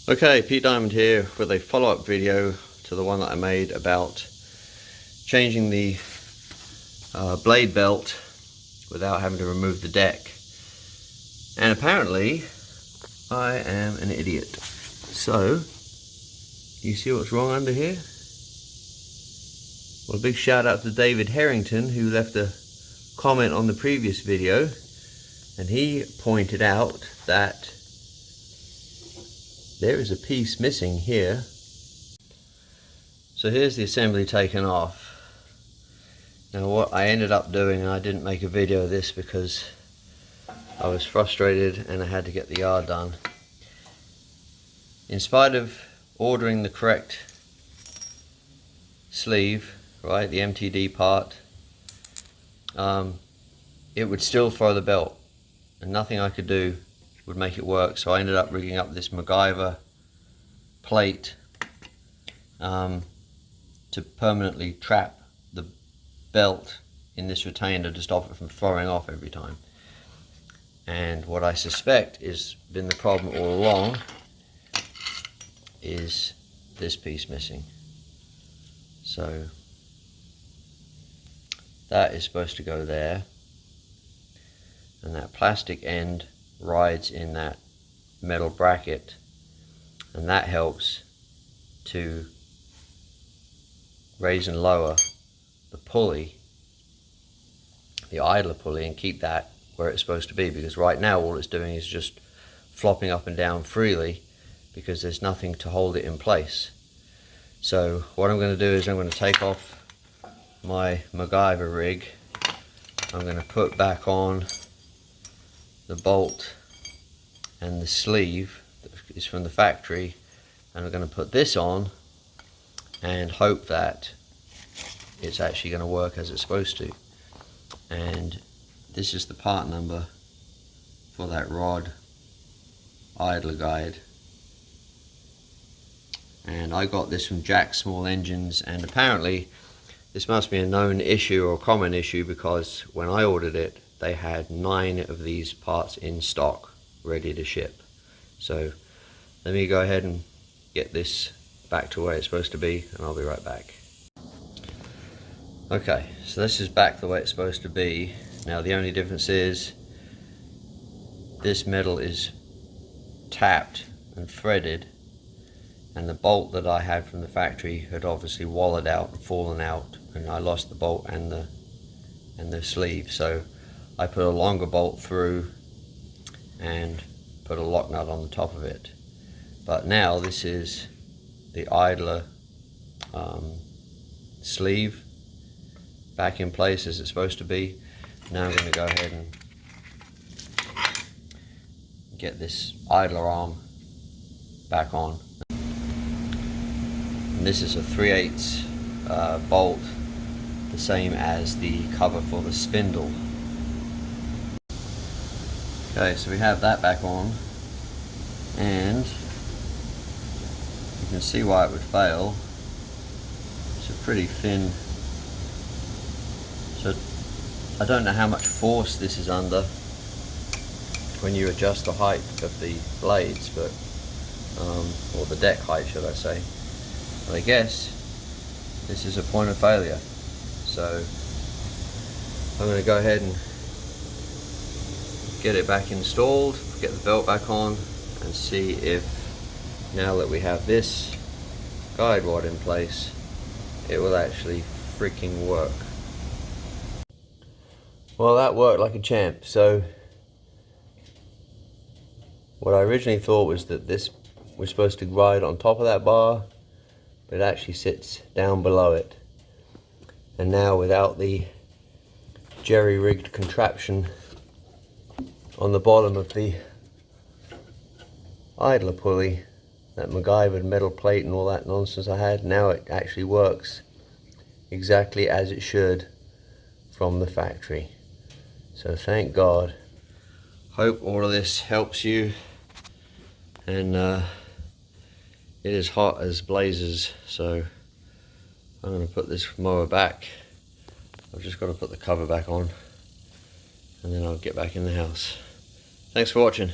Okay, Pete Diamond here with a follow-up video to the one that I made about changing the blade belt without having to remove the deck. And apparently I am an idiot. So, you see what's wrong under here? Well, a big shout out to David Harrington, who left a comment on the previous video, and he pointed out that there is a piece missing here. So here's the assembly taken off. Now what I ended up doing, and I didn't make a video of this because I was frustrated and I had to get the yard done. In spite of ordering the correct sleeve, right, the MTD part, it would still throw the belt, and nothing I could do would make it work. So I ended up rigging up this MacGyver plate to permanently trap the belt in this retainer to stop it from throwing off every time. And what I suspect has been the problem all along is this piece missing. So that is supposed to go there, and that plastic end rides in that metal bracket, and that helps to raise and lower the pulley, the idler pulley, and keep that where it's supposed to be, because right now all it's doing is just flopping up and down freely because there's nothing to hold it in place. So what I'm going to do is I'm going to take off my MacGyver rig. I'm going to put back on the bolt and the sleeve that is from the factory, and I'm going to put this on and hope that it's actually going to work as it's supposed to. And this is the part number for that rod idler guide, and I got this from Jack's Small Engines, and apparently this must be a known issue or common issue, because when I ordered it they had 9 of these parts in stock ready to ship. So let me go ahead and get this back to where it's supposed to be, and I'll be right back. Okay, so this is back the way it's supposed to be. Now the only difference is this metal is tapped and threaded, and the bolt that I had from the factory had obviously wallowed out and fallen out, and I lost the bolt and the sleeve. So I put a longer bolt through and put a lock nut on the top of it. But now this is the idler sleeve back in place as it's supposed to be. Now I'm going to go ahead and get this idler arm back on. And this is a 3/8 bolt, the same as the cover for the spindle. Okay, so we have that back on, and you can see why it would fail. It's a pretty thin, so I don't know how much force this is under when you adjust the height of the blades, but or the deck height, should I say. But I guess this is a point of failure. So I'm going to go ahead and get it back installed, get the belt back on, and see if, now that we have this guide rod in place, it will actually freaking work. Well, that worked like a champ. So what I originally thought was that this was supposed to ride on top of that bar, but it actually sits down below it. And now, without the jerry-rigged contraption on the bottom of the idler pulley, that MacGyver metal plate and all that nonsense I had, now it actually works exactly as it should from the factory. So thank God. Hope all of this helps you. And it is hot as blazes, so I'm going to put this mower back. I've just got to put the cover back on, and then I'll get back in the house. Thanks for watching.